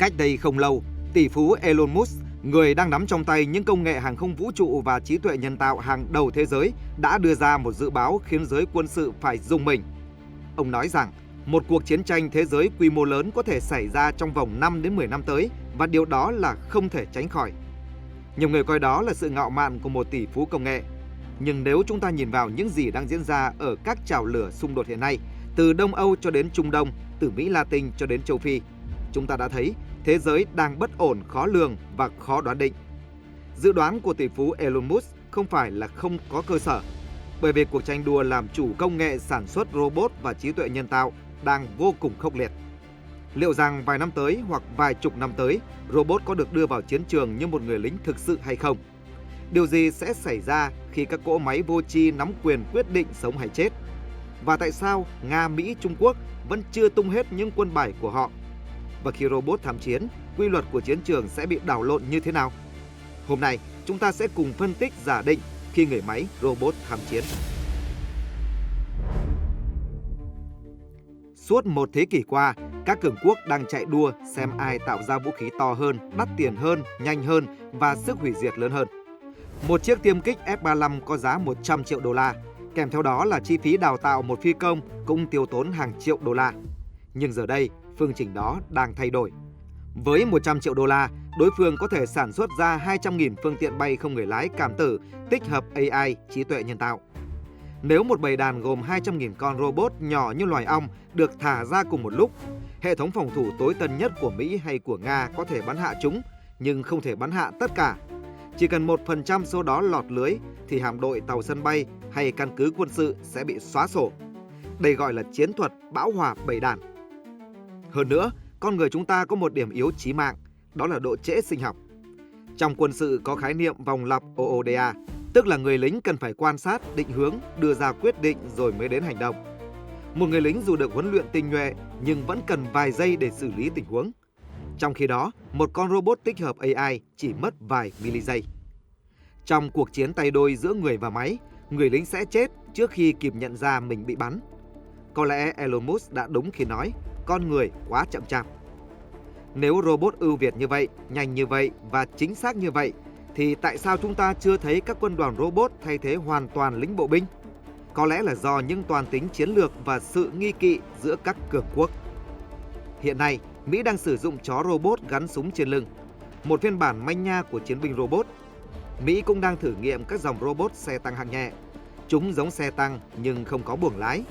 Cách đây không lâu, tỷ phú Elon Musk, người đang nắm trong tay những công nghệ hàng không vũ trụ và trí tuệ nhân tạo hàng đầu thế giới, đã đưa ra một dự báo khiến giới quân sự phải rùng mình. Ông nói rằng một cuộc chiến tranh thế giới quy mô lớn có thể xảy ra trong vòng 5 đến 10 năm tới và điều đó là không thể tránh khỏi. Nhiều người coi đó là sự ngạo mạn của một tỷ phú công nghệ. Nhưng nếu chúng ta nhìn vào những gì đang diễn ra ở các chảo lửa xung đột hiện nay, từ Đông Âu cho đến Trung Đông, từ Mỹ Latin cho đến châu Phi, chúng ta đã thấy thế giới đang bất ổn, khó lường và khó đoán định. Dự đoán của tỷ phú Elon Musk không phải là không có cơ sở, bởi vì cuộc tranh đua làm chủ công nghệ sản xuất robot và trí tuệ nhân tạo đang vô cùng khốc liệt. Liệu rằng vài năm tới hoặc vài chục năm tới, robot có được đưa vào chiến trường như một người lính thực sự hay không? Điều gì sẽ xảy ra khi các cỗ máy vô tri nắm quyền quyết định sống hay chết? Và tại sao Nga, Mỹ, Trung Quốc vẫn chưa tung hết những quân bài của họ? Và khi robot tham chiến, quy luật của chiến trường sẽ bị đảo lộn như thế nào? Hôm nay, chúng ta sẽ cùng phân tích giả định khi người máy robot tham chiến. Suốt một thế kỷ qua, các cường quốc đang chạy đua xem ai tạo ra vũ khí to hơn, đắt tiền hơn, nhanh hơn và sức hủy diệt lớn hơn. Một chiếc tiêm kích F-35 có giá 100 triệu đô la, kèm theo đó là chi phí đào tạo một phi công cũng tiêu tốn hàng triệu đô la. Nhưng giờ đây, phương trình đó đang thay đổi. Với 100 triệu đô la, đối phương có thể sản xuất ra 200.000 phương tiện bay không người lái cảm tử tích hợp AI, trí tuệ nhân tạo. Nếu một bầy đàn gồm 200.000 con robot nhỏ như loài ong được thả ra cùng một lúc, hệ thống phòng thủ tối tân nhất của Mỹ hay của Nga có thể bắn hạ chúng, nhưng không thể bắn hạ tất cả. Chỉ cần 1% số đó lọt lưới thì hạm đội, tàu sân bay hay căn cứ quân sự sẽ bị xóa sổ. Đây gọi là chiến thuật bão hòa bầy đàn. Hơn nữa, con người chúng ta có một điểm yếu chí mạng, đó là độ trễ sinh học. Trong quân sự có khái niệm vòng lặp OODA, tức là người lính cần phải quan sát, định hướng, đưa ra quyết định rồi mới đến hành động. Một người lính dù được huấn luyện tinh nhuệ nhưng vẫn cần vài giây để xử lý tình huống. Trong khi đó, một con robot tích hợp AI chỉ mất vài miligiây. Trong cuộc chiến tay đôi giữa người và máy, người lính sẽ chết trước khi kịp nhận ra mình bị bắn. Có lẽ Elon Musk đã đúng khi nói, con người quá chậm chạp. Nếu robot ưu việt như vậy, nhanh như vậy và chính xác như vậy, thì tại sao chúng ta chưa thấy các quân đoàn robot thay thế hoàn toàn lính bộ binh? Có lẽ là do những toan tính chiến lược và sự nghi kỵ giữa các cường quốc. Hiện nay, Mỹ đang sử dụng chó robot gắn súng trên lưng, một phiên bản manh nha của chiến binh robot. Mỹ cũng đang thử nghiệm các dòng robot xe tăng hạng nhẹ. Chúng giống xe tăng nhưng không có buồng lái.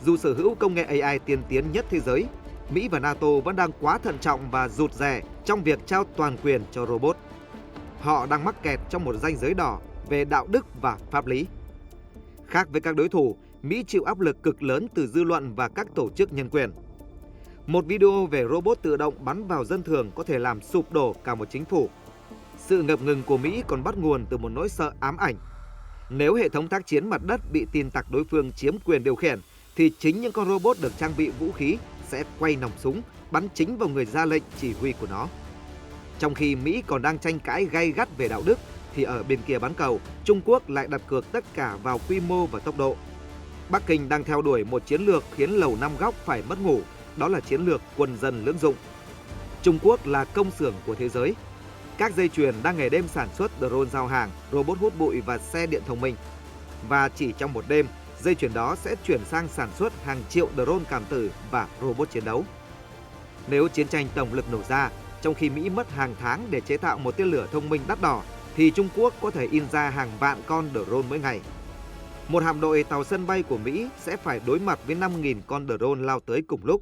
Dù sở hữu công nghệ AI tiên tiến nhất thế giới, Mỹ và NATO vẫn đang quá thận trọng và rụt rè trong việc trao toàn quyền cho robot. Họ đang mắc kẹt trong một ranh giới đỏ về đạo đức và pháp lý. Khác với các đối thủ, Mỹ chịu áp lực cực lớn từ dư luận và các tổ chức nhân quyền. Một video về robot tự động bắn vào dân thường có thể làm sụp đổ cả một chính phủ. Sự ngập ngừng của Mỹ còn bắt nguồn từ một nỗi sợ ám ảnh. Nếu hệ thống tác chiến mặt đất bị tin tặc đối phương chiếm quyền điều khiển, thì chính những con robot được trang bị vũ khí sẽ quay nòng súng, bắn chính vào người ra lệnh chỉ huy của nó. Trong khi Mỹ còn đang tranh cãi gay gắt về đạo đức, thì ở bên kia bán cầu, Trung Quốc lại đặt cược tất cả vào quy mô và tốc độ. Bắc Kinh đang theo đuổi một chiến lược khiến Lầu Năm Góc phải mất ngủ, đó là chiến lược quân dân lưỡng dụng. Trung Quốc là công xưởng của thế giới. Các dây chuyền đang ngày đêm sản xuất drone giao hàng, robot hút bụi và xe điện thông minh. Và chỉ trong một đêm, dây chuyền đó sẽ chuyển sang sản xuất hàng triệu drone cảm tử và robot chiến đấu. Nếu chiến tranh tổng lực nổ ra, trong khi Mỹ mất hàng tháng để chế tạo một tên lửa thông minh đắt đỏ, thì Trung Quốc có thể in ra hàng vạn con drone mỗi ngày. Một hạm đội tàu sân bay của Mỹ sẽ phải đối mặt với 5.000 con drone lao tới cùng lúc.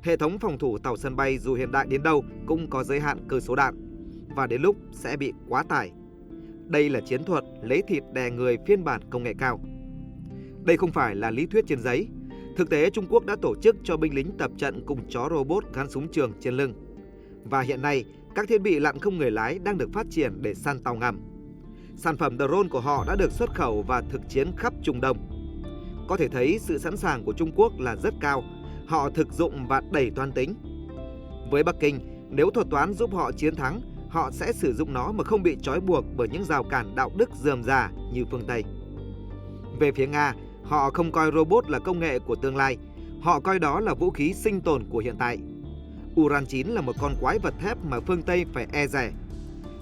Hệ thống phòng thủ tàu sân bay dù hiện đại đến đâu cũng có giới hạn cơ số đạn, và đến lúc sẽ bị quá tải. Đây là chiến thuật lấy thịt đè người phiên bản công nghệ cao. Đây không phải là lý thuyết trên giấy. Thực tế, Trung Quốc đã tổ chức cho binh lính tập trận cùng chó robot gắn súng trường trên lưng. Và hiện nay, các thiết bị lặn không người lái đang được phát triển để săn tàu ngầm. Sản phẩm drone của họ đã được xuất khẩu và thực chiến khắp Trung Đông. Có thể thấy sự sẵn sàng của Trung Quốc là rất cao. Họ thực dụng và đầy toan tính. Với Bắc Kinh, nếu thuật toán giúp họ chiến thắng, họ sẽ sử dụng nó mà không bị trói buộc bởi những rào cản đạo đức rườm rà như phương Tây. Về phía Nga, họ không coi robot là công nghệ của tương lai. Họ coi đó là vũ khí sinh tồn của hiện tại. Uran 9 là một con quái vật thép mà phương Tây phải e dè.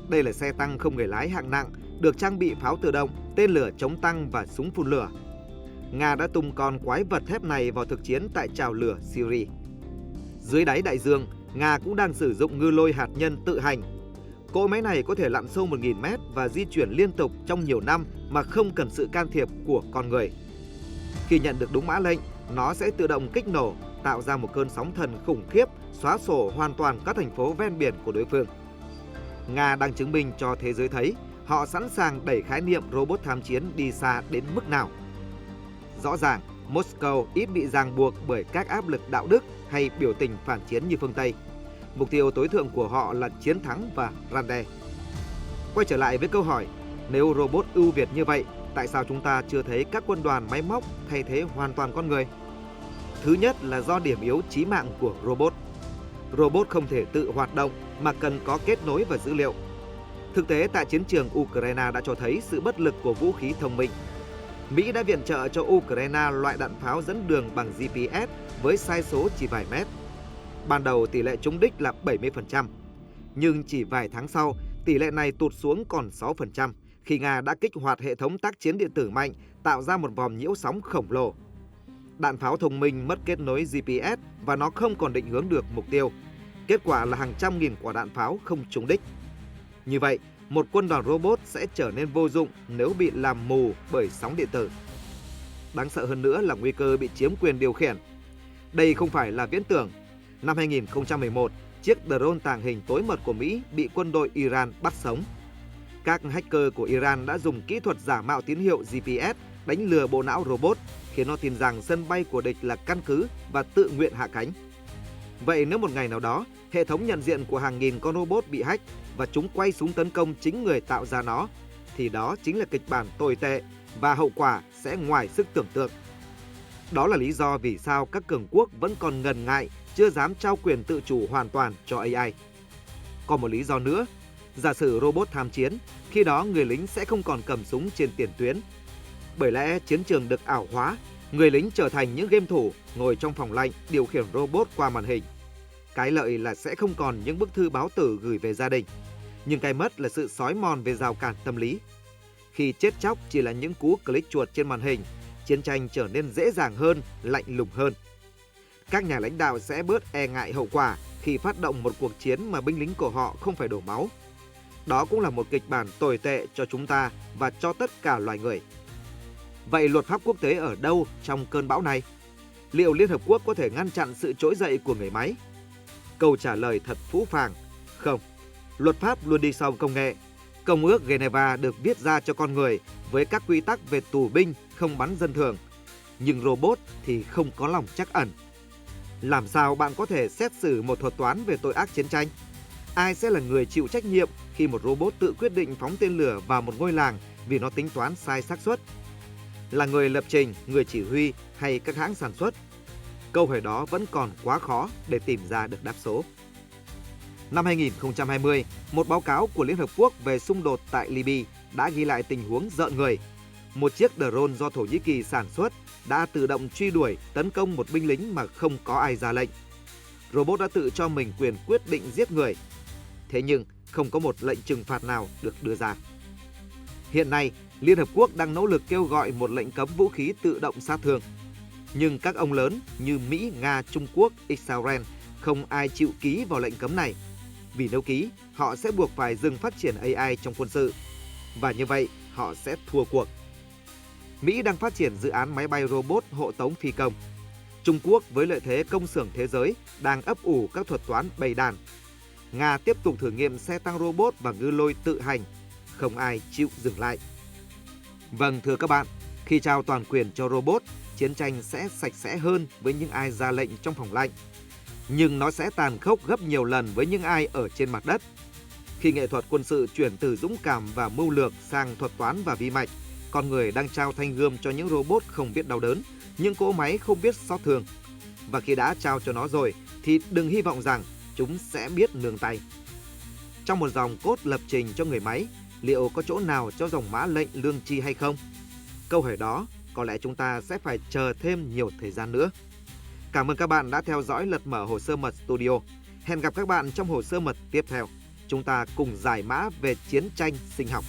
Đây là xe tăng không người lái hạng nặng, được trang bị pháo tự động, tên lửa chống tăng và súng phun lửa. Nga đã tung con quái vật thép này vào thực chiến tại trào lửa Syria. Dưới đáy đại dương, Nga cũng đang sử dụng ngư lôi hạt nhân tự hành. Cỗ máy này có thể lặn sâu 1.000 mét và di chuyển liên tục trong nhiều năm mà không cần sự can thiệp của con người. Khi nhận được đúng mã lệnh, nó sẽ tự động kích nổ, tạo ra một cơn sóng thần khủng khiếp, xóa sổ hoàn toàn các thành phố ven biển của đối phương. Nga đang chứng minh cho thế giới thấy họ sẵn sàng đẩy khái niệm robot tham chiến đi xa đến mức nào. Rõ ràng, Moscow ít bị ràng buộc bởi các áp lực đạo đức hay biểu tình phản chiến như phương Tây. Mục tiêu tối thượng của họ là chiến thắng và răn đe. Quay trở lại với câu hỏi, nếu robot ưu việt như vậy, tại sao chúng ta chưa thấy các quân đoàn máy móc thay thế hoàn toàn con người? Thứ nhất là do điểm yếu chí mạng của robot. Robot không thể tự hoạt động mà cần có kết nối và dữ liệu. Thực tế tại chiến trường Ukraine đã cho thấy sự bất lực của vũ khí thông minh. Mỹ đã viện trợ cho Ukraine loại đạn pháo dẫn đường bằng GPS với sai số chỉ vài mét. Ban đầu tỷ lệ trúng đích là 70%, nhưng chỉ vài tháng sau, tỷ lệ này tụt xuống còn 6% khi Nga đã kích hoạt hệ thống tác chiến điện tử mạnh, tạo ra một vòm nhiễu sóng khổng lồ. Đạn pháo thông minh mất kết nối GPS và nó không còn định hướng được mục tiêu. Kết quả là hàng trăm nghìn quả đạn pháo không trúng đích. Như vậy, một quân đoàn robot sẽ trở nên vô dụng nếu bị làm mù bởi sóng điện tử. Đáng sợ hơn nữa là nguy cơ bị chiếm quyền điều khiển. Đây không phải là viễn tưởng. Năm 2011, chiếc drone tàng hình tối mật của Mỹ bị quân đội Iran bắt sống. Các hacker của Iran đã dùng kỹ thuật giả mạo tín hiệu GPS đánh lừa bộ não robot, khiến nó tin rằng sân bay của địch là căn cứ và tự nguyện hạ cánh. Vậy nếu một ngày nào đó, hệ thống nhận diện của hàng nghìn con robot bị hack và chúng quay súng tấn công chính người tạo ra nó, thì đó chính là kịch bản tồi tệ và hậu quả sẽ ngoài sức tưởng tượng. Đó là lý do vì sao các cường quốc vẫn còn ngần ngại, chưa dám trao quyền tự chủ hoàn toàn cho AI. Còn một lý do nữa, giả sử robot tham chiến, khi đó người lính sẽ không còn cầm súng trên tiền tuyến. Bởi lẽ chiến trường được ảo hóa, người lính trở thành những game thủ ngồi trong phòng lạnh điều khiển robot qua màn hình. Cái lợi là sẽ không còn những bức thư báo tử gửi về gia đình, nhưng cái mất là sự xói mòn về rào cản tâm lý. Khi chết chóc chỉ là những cú click chuột trên màn hình, chiến tranh trở nên dễ dàng hơn, lạnh lùng hơn. Các nhà lãnh đạo sẽ bớt e ngại hậu quả khi phát động một cuộc chiến mà binh lính của họ không phải đổ máu. Đó cũng là một kịch bản tồi tệ cho chúng ta và cho tất cả loài người. Vậy luật pháp quốc tế ở đâu trong cơn bão này? Liệu Liên Hợp Quốc có thể ngăn chặn sự trỗi dậy của người máy? Câu trả lời thật phũ phàng, không. Luật pháp luôn đi sau công nghệ. Công ước Geneva được viết ra cho con người với các quy tắc về tù binh không bắn dân thường. Nhưng robot thì không có lòng trắc ẩn. Làm sao bạn có thể xét xử một thuật toán về tội ác chiến tranh? Ai sẽ là người chịu trách nhiệm khi một robot tự quyết định phóng tên lửa vào một ngôi làng vì nó tính toán sai xác suất? Là người lập trình, người chỉ huy hay các hãng sản xuất? Câu hỏi đó vẫn còn quá khó để tìm ra được đáp số. Năm 2020, một báo cáo của Liên Hợp Quốc về xung đột tại Libya đã ghi lại tình huống rợn người. Một chiếc drone do Thổ Nhĩ Kỳ sản xuất đã tự động truy đuổi, tấn công một binh lính mà không có ai ra lệnh. Robot đã tự cho mình quyền quyết định giết người. Thế nhưng, không có một lệnh trừng phạt nào được đưa ra. Hiện nay, Liên Hợp Quốc đang nỗ lực kêu gọi một lệnh cấm vũ khí tự động sát thương. Nhưng các ông lớn như Mỹ, Nga, Trung Quốc, Israel không ai chịu ký vào lệnh cấm này. Vì nếu ký, họ sẽ buộc phải dừng phát triển AI trong quân sự. Và như vậy, họ sẽ thua cuộc. Mỹ đang phát triển dự án máy bay robot hộ tống phi công. Trung Quốc với lợi thế công xưởng thế giới đang ấp ủ các thuật toán bầy đàn. Nga tiếp tục thử nghiệm xe tăng robot và ngư lôi tự hành. Không ai chịu dừng lại. Vâng, thưa các bạn, khi trao toàn quyền cho robot, chiến tranh sẽ sạch sẽ hơn với những ai ra lệnh trong phòng lạnh. Nhưng nó sẽ tàn khốc gấp nhiều lần với những ai ở trên mặt đất. Khi nghệ thuật quân sự chuyển từ dũng cảm và mưu lược sang thuật toán và vi mạch, con người đang trao thanh gươm cho những robot không biết đau đớn, những cỗ máy không biết xót thương. Và khi đã trao cho nó rồi, thì đừng hy vọng rằng chúng sẽ biết nương tay. Trong một dòng cốt lập trình cho người máy, liệu có chỗ nào cho dòng mã lệnh lương tri hay không? Câu hỏi đó có lẽ chúng ta sẽ phải chờ thêm nhiều thời gian nữa. Cảm ơn các bạn đã theo dõi lật mở hồ sơ mật Studio. Hẹn gặp các bạn trong hồ sơ mật tiếp theo. Chúng ta cùng giải mã về chiến tranh sinh học.